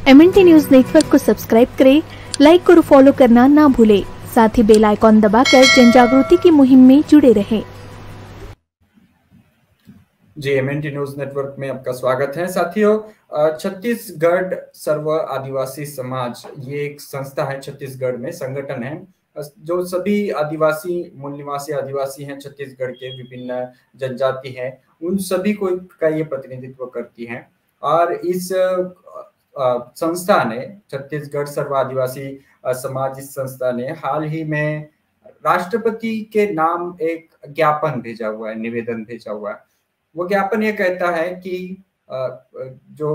MNT news network को subscribe करें, like और फॉलो करना ना भूलें। साथ ही बेल आइकॉन दबाकर जन जागृति की मुहिम में जुड़े रहें। जी, MNT न्यूज नेटवर्क में आपका स्वागत है। साथियों, छत्तीसगढ़ सर्व आदिवासी समाज ये एक संस्था है, छत्तीसगढ़ में संगठन है जो सभी आदिवासी मूल निवासी आदिवासी हैं, छत्तीसगढ़ के विभिन्न जनजाति हैं, उन सभी को का ये प्रतिनिधित्व करती है। और इस संस्था ने, छत्तीसगढ़ सर्व आदिवासी समाज, इस संस्था ने हाल ही में राष्ट्रपति के नाम एक ज्ञापन भेजा हुआ है, निवेदन भेजा हुआ है। वो ज्ञापन ये कहता है कि जो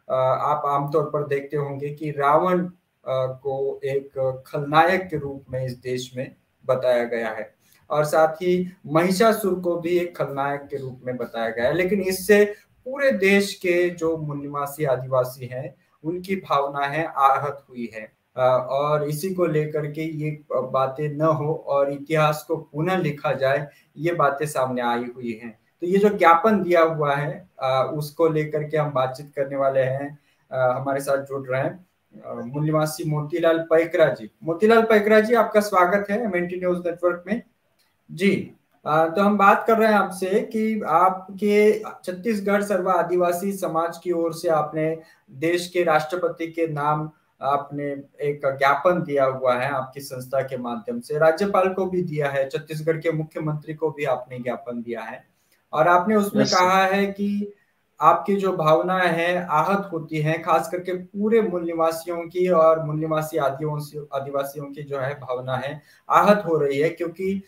आप आमतौर पर देखते होंगे कि रावण को एक खलनायक के रूप में इस देश में बताया गया है, और साथ ही महिषासुर को भी एक खलनायक के रूप में बताया गया है। लेकिन इससे पूरे देश के जो मूल निवासी आदिवासी हैं, उनकी भावनाएं आहत हुई है, और इसी को लेकर के ये बातें न हो और इतिहास को पुनः लिखा जाए, ये बातें सामने आई हुई हैं। तो ये जो ज्ञापन दिया हुआ है उसको लेकर के हम बातचीत करने वाले हैं। हमारे साथ जुड़ रहे हैं मूल निवासी मोतीलाल पैकरा जी। मोतीलाल पैकरा जी, आपका स्वागत है MNT न्यूज नेटवर्क में। जी, तो हम बात कर रहे हैं आपसे कि आपके छत्तीसगढ़ सर्व आदिवासी समाज की ओर से आपने देश के राष्ट्रपति के नाम आपने एक ज्ञापन दिया हुआ है, आपकी संस्था के माध्यम से राज्यपाल को भी दिया है, छत्तीसगढ़ के मुख्यमंत्री को भी आपने ज्ञापन दिया है, और आपने उसमें कहा है कि आपकी जो भावनाएं हैं आहत होती हैं, खास करके पूरे मूल निवासियों की और मूल निवासी आदिवासियों की जो है भावना है आहत हो रही है, क्योंकि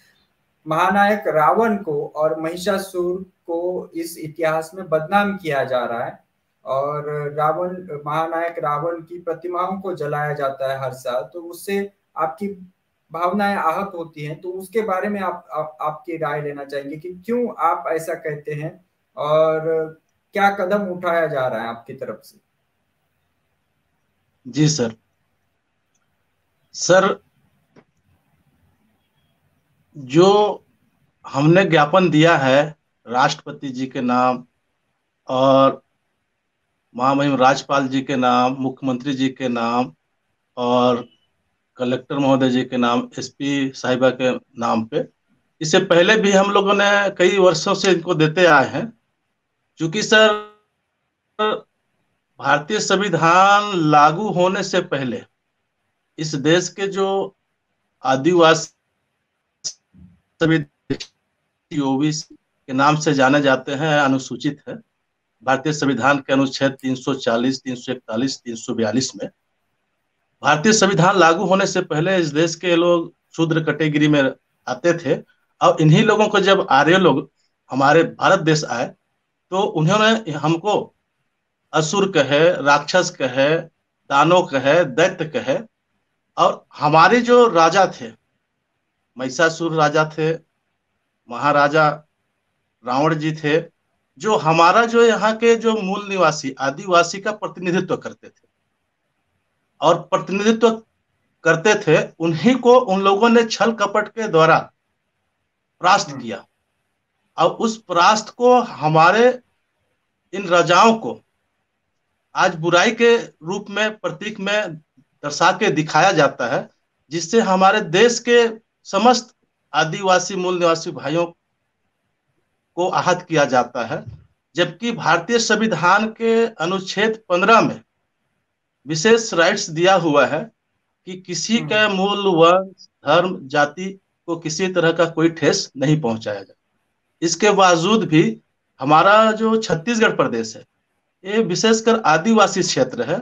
महानायक रावण को और महिषासुर को इस इतिहास में बदनाम किया जा रहा है, और महानायक रावण की प्रतिमाओं को जलाया जाता है हर साल। तो उससे आपकी भावनाएं आहत होती हैं, तो उसके बारे में आपकी राय लेना चाहेंगे कि क्यों आप ऐसा कहते हैं और क्या कदम उठाया जा रहा है आपकी तरफ से? जी सर, जो हमने ज्ञापन दिया है राष्ट्रपति जी के नाम और महामहिम राज्यपाल जी के नाम, मुख्यमंत्री जी के नाम और कलेक्टर महोदय जी के नाम, SP साहिबा के नाम पे, इससे पहले भी हम लोगों ने कई वर्षों से इनको देते आए हैं। क्योंकि सर, भारतीय संविधान लागू होने से पहले इस देश के जो आदिवासी OBC के नाम से जाने जाते हैं, अनुसूचित है भारतीय संविधान के अनुच्छेद 340, 341, 342 में। भारतीय संविधान लागू होने से पहले इस देश के लोग शूद्र कैटेगरी में आते थे, और इन्हीं लोगों को जब आर्य लोग हमारे भारत देश आए तो उन्होंने हमको असुर कहे, राक्षस कहे, दानव कहे, दैत्य कहे। और हमारे जो राजा थे, महिषासुर राजा थे, महाराजा रावण जी थे, जो हमारा जो यहाँ के जो मूल निवासी आदिवासी का प्रतिनिधित्व करते थे और प्रतिनिधित्व करते थे, उन्हीं को उन लोगों ने छल कपट के द्वारा परास्त किया। और उस परास्त को हमारे इन राजाओं को आज बुराई के रूप में, प्रतीक में दर्शा के दिखाया जाता है, जिससे हमारे देश के समस्त आदिवासी मूल निवासी भाइयों को आहत किया जाता है। जबकि भारतीय संविधान के अनुच्छेद 15 में विशेष राइट्स दिया हुआ है कि किसी का मूल, वंश, धर्म, जाति को किसी तरह का कोई ठेस नहीं पहुंचाया जाए। इसके बावजूद भी हमारा जो छत्तीसगढ़ प्रदेश है, ये विशेषकर आदिवासी क्षेत्र है,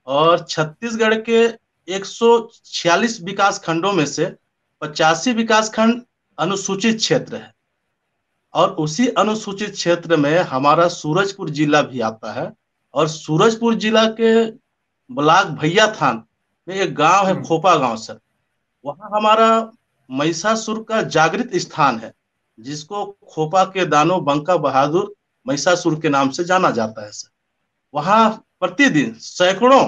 और छत्तीसगढ़ के 146 विकास खंडों में से 85 विकास खंड अनुसूचित क्षेत्र है, और उसी अनुसूचित क्षेत्र में हमारा सूरजपुर जिला भी आता है। और सूरजपुर जिला के ब्लॉक भैया थान में एक गांव है, खोपा गांव सर, वहां हमारा महिषासुर का जागृत स्थान है, जिसको खोपा के दानव बंका बहादुर महिषासुर के नाम से जाना जाता है सर। वहां प्रतिदिन सैकड़ों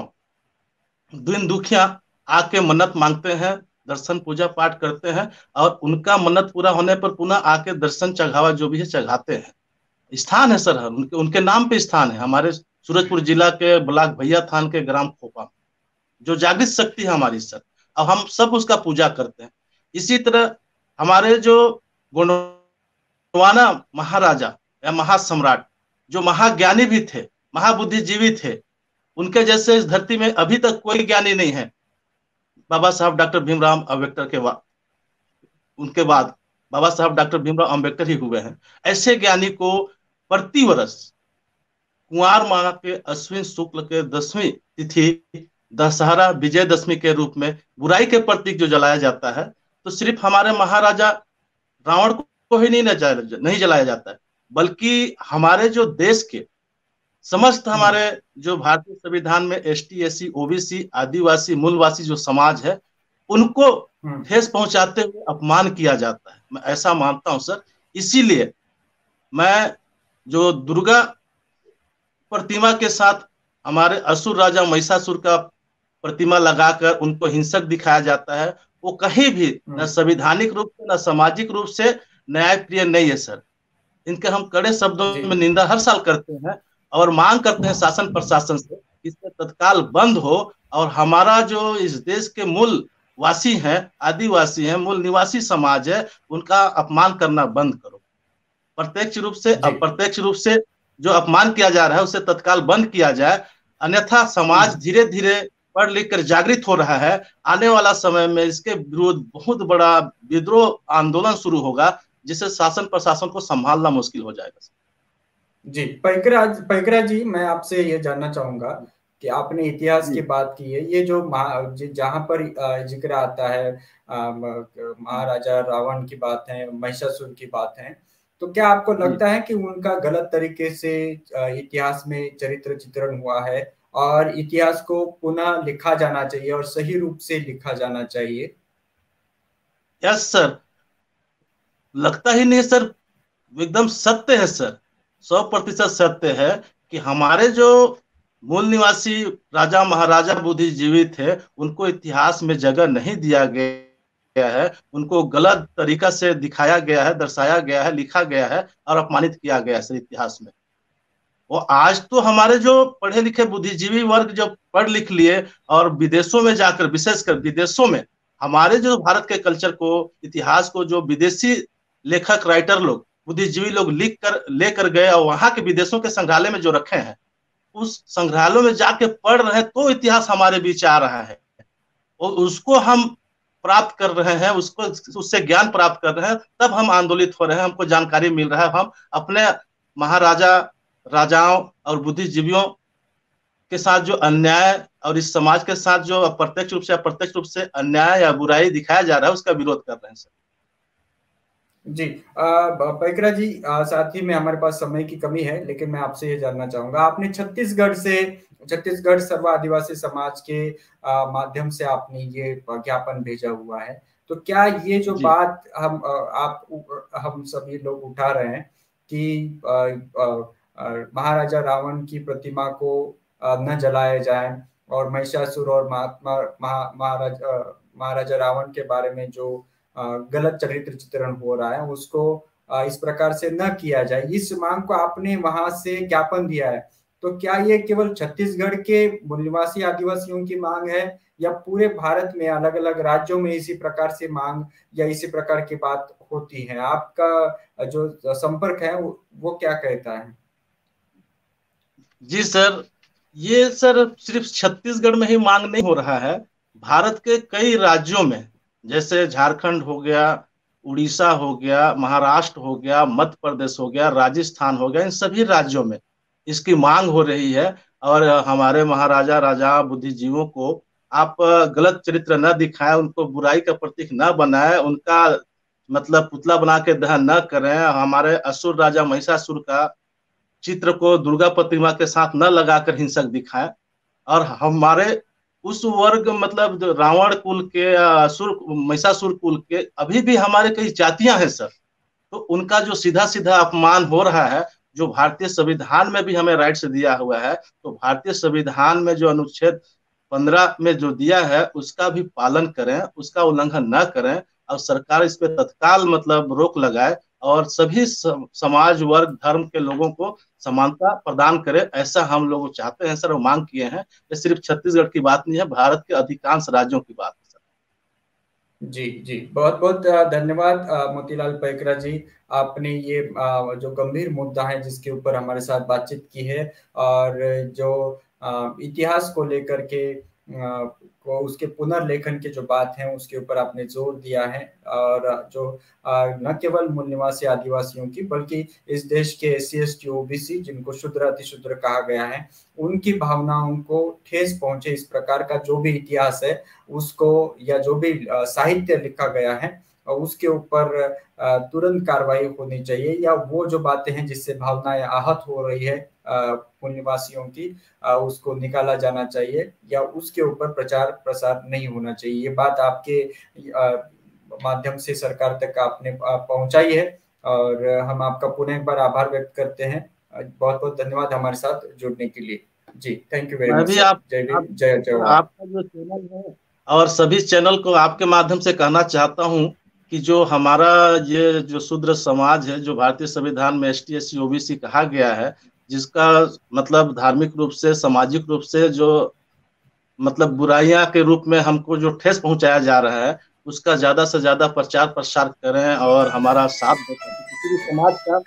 दिन दुखिया आके मन्नत मांगते हैं, दर्शन पूजा पाठ करते हैं, और उनका मन्नत पूरा होने पर पुनः आके दर्शन चढ़ावा जो भी है चढ़ाते हैं। स्थान है सर, उनके नाम पे स्थान है हमारे सूरजपुर जिला के ब्लॉक भैया थान के ग्राम खोपा, जो जागृत शक्ति है हमारी सर, अब हम सब उसका पूजा करते हैं। इसी तरह हमारे जो गोंडवाना महाराजा या महासम्राट, जो महाज्ञानी भी थे, महाबुद्धिजीवी थे, उनके जैसे इस धरती में अभी तक कोई ज्ञानी नहीं है। बाबा साहब डॉक्टर भीमराव अम्बेडकर के बाद, उनके बाद बाबा साहब डॉक्टर भीमराव अम्बेडकर ही हुए हैं। ऐसे ज्ञानी को प्रति वर्ष कुंवार माह के अश्विन शुक्ल के 10वीं तिथि दशहरा विजयदशमी के रूप में बुराई के प्रतीक जो जलाया जाता है, तो सिर्फ हमारे महाराजा रावण को ही नहीं जलाया जाता है, बल्कि हमारे जो देश के समस्त, हमारे जो भारतीय संविधान में एसटी, एससी, ओबीसी, आदिवासी, मूलवासी जो समाज है, उनको ठेस पहुंचाते हुए अपमान किया जाता है। मैं ऐसा मानता हूं सर। इसीलिए मैं जो दुर्गा प्रतिमा के साथ हमारे असुर राजा महिषासुर का प्रतिमा लगाकर उनको हिंसक दिखाया जाता है, वो कहीं भी न संवैधानिक रूप से न सामाजिक रूप से न्यायप्रिय नहीं है सर। इनके हम कड़े शब्दों में निंदा हर साल करते हैं और मांग करते हैं शासन प्रशासन से इससे तत्काल बंद हो, और हमारा जो इस देश के मूल वासी हैं, आदिवासी हैं, मूल निवासी समाज है, उनका अपमान करना बंद करो। प्रत्यक्ष रूप से, अप्रत्यक्ष रूप से जो अपमान किया जा रहा है उसे तत्काल बंद किया जाए, अन्यथा समाज धीरे धीरे पढ़ लिख कर जागृत हो रहा है। आने वाला समय में इसके विरुद्ध बहुत बड़ा विद्रोह आंदोलन शुरू होगा, जिससे शासन प्रशासन को संभालना मुश्किल हो जाएगा। जी पैकरा जी, मैं आपसे ये जानना चाहूंगा कि आपने इतिहास की बात की है, ये जो जहां पर जिक्र आता है महाराजा रावण की बात है, महिषासुर की बात है, तो क्या आपको लगता है कि उनका गलत तरीके से इतिहास में चरित्र चित्रण हुआ है और इतिहास को पुनः लिखा जाना चाहिए और सही रूप से लिखा जाना चाहिए? यस सर, लगता ही नहीं सर, एकदम सत्य है सर, 100% सत्य है कि हमारे जो मूल निवासी राजा महाराजा बुद्धिजीवी थे, उनको इतिहास में जगह नहीं दिया गया है, उनको गलत तरीका से दिखाया गया है, दर्शाया गया है, लिखा गया है और अपमानित किया गया है सर इतिहास में। वो आज तो हमारे जो पढ़े लिखे बुद्धिजीवी वर्ग जो पढ़ लिख लिए और विदेशों में जाकर, विशेषकर विदेशों में हमारे जो भारत के कल्चर को, इतिहास को जो विदेशी लेखक, राइटर लोग, बुद्धिजीवी लोग लिख कर लेकर गए और वहां के विदेशों के संग्रहालय में जो रखे हैं, उस संग्रहालयों में जाके पढ़ रहे हैं तो इतिहास हमारे बीच आ रहा है और उसको हम प्राप्त कर रहे हैं, उसको उससे ज्ञान प्राप्त कर रहे हैं, तब हम आंदोलित हो रहे हैं, हमको जानकारी मिल रहा है। हम अपने महाराजा, राजाओं और बुद्धिजीवियों के साथ जो अन्याय और इस समाज के साथ जो प्रत्यक्ष रूप से अप्रत्यक्ष रूप से अन्याय या बुराई दिखाया जा रहा है, उसका विरोध कर रहे हैं सर। जी पैकरा जी, साथ ही में हमारे पास समय की कमी है, लेकिन मैं आपसे ये जानना चाहूंगा, आपने छत्तीसगढ़ सर्व आदिवासी समाज के माध्यम से आपने ये ज्ञापन भेजा हुआ है, तो क्या ये जो बात हम सभी लोग उठा रहे हैं कि महाराजा रावण की प्रतिमा को न जलाया जाए और महिषासुर और महाराजा रावण के बारे में जो गलत चरित्र चित्रण हो रहा है उसको इस प्रकार से न किया जाए, इस मांग को आपने वहां से ज्ञापन दिया है, तो क्या ये केवल छत्तीसगढ़ के निवासी आदिवासियों की मांग है या पूरे भारत में अलग अलग राज्यों में इसी प्रकार से मांग या इसी प्रकार की बात होती है? आपका जो संपर्क है वो क्या कहता है? जी सर, ये सर सिर्फ छत्तीसगढ़ में ही मांग नहीं हो रहा है, भारत के कई राज्यों में, जैसे झारखंड हो गया, उड़ीसा हो गया, महाराष्ट्र हो गया, मध्य प्रदेश हो गया, राजस्थान हो गया, इन सभी राज्यों में इसकी मांग हो रही है। और हमारे महाराजा, राजा, बुद्धिजीवियों को आप गलत चरित्र न दिखाएं, उनको बुराई का प्रतीक न बनाएं, उनका मतलब पुतला बना के दहन न करें, हमारे असुर राजा महिषासुर का चित्र को दुर्गा प्रतिमा के साथ न लगाकर हिंसक दिखाएं। और हमारे उस वर्ग, मतलब रावण कुल के, असुर महिषासुर कुल के अभी भी हमारे कई जातियां हैं सर, तो उनका जो सीधा सीधा अपमान हो रहा है, जो भारतीय संविधान में भी हमें राइट्स दिया हुआ है, तो भारतीय संविधान में जो अनुच्छेद 15 में जो दिया है उसका भी पालन करें, उसका उल्लंघन न करें और सरकार इस पे तत्काल मतलब रोक लगाए और सभी समाज वर्ग धर्म के लोगों को समानता प्रदान करे, ऐसा हम लोग चाहते हैं सर, वो मांग किए हैं। ये सिर्फ छत्तीसगढ़ की बात नहीं है, भारत के अधिकांश राज्यों की बात है सर। जी जी, बहुत बहुत धन्यवाद मोतीलाल पैकरा जी। आपने ये जो गंभीर मुद्दा है जिसके ऊपर हमारे साथ बातचीत की है, और जो इतिहास को लेकर के को उसके पुनर्लेखन की जो बात है उसके ऊपर आपने जोर दिया है, और जो न केवल मूल निवासी आदिवासियों की बल्कि इस देश के SC ST OBC जिनको शुद्र अतिशूद्र कहा गया है, उनकी भावनाओं को ठेस पहुंचे इस प्रकार का जो भी इतिहास है उसको, या जो भी साहित्य लिखा गया है उसके ऊपर तुरंत कार्रवाई होनी चाहिए, या वो जो बातें हैं जिससे भावनाएं आहत हो रही है मूल निवासियों की, उसको निकाला जाना चाहिए, या उसके ऊपर प्रचार प्रसार नहीं होना चाहिए। ये बात आपके माध्यम से सरकार तक आपने पहुंचाई है, और हम आपका पुनः एक बार आभार व्यक्त करते हैं। बहुत बहुत धन्यवाद हमारे साथ जुड़ने के लिए। जी, थैंक यू वेरी मैं मच भी सर। जय भीम, जय जवाहर। आपका जो चैनल है और सभी चैनल को आपके माध्यम से कहना चाहता हूं कि जो हमारा ये जो शूद्र समाज है, जो भारतीय संविधान में ST SC OBC कहा गया है, जिसका मतलब धार्मिक रूप से, सामाजिक रूप से जो मतलब बुराइयां के रूप में हमको जो ठेस पहुंचाया जा रहा है, उसका ज्यादा से ज्यादा प्रचार प्रसार करें और हमारा साथ दें, किसी भी समाज का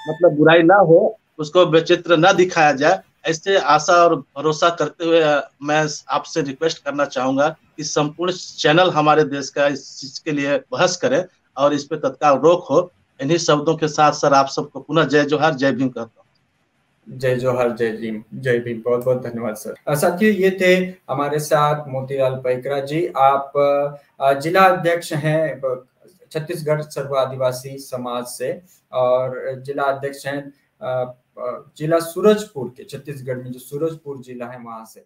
मतलब बुराई ना हो, उसको विचित्र ना दिखाया जाए। ऐसे आशा और भरोसा करते हुए मैं आपसे रिक्वेस्ट करना चाहूंगा कि संपूर्ण चैनल हमारे देश का इस चीज के लिए बहस करे और इस पे तत्काल रोक हो। इन्हीं शब्दों के साथ सर आप सबको पुनः जय जोहार, जय भीम कहता हूँ। जय जोहार, जय भीम, जय भीम। बहुत बहुत धन्यवाद सर। साथियों, ये थे हमारे साथ मोतीलाल पैकरा जी। आप जिला अध्यक्ष हैं छत्तीसगढ़ सर्व आदिवासी समाज से, और जिला अध्यक्ष हैं जिला सूरजपुर के, छत्तीसगढ़ में जो सूरजपुर जिला है वहां से।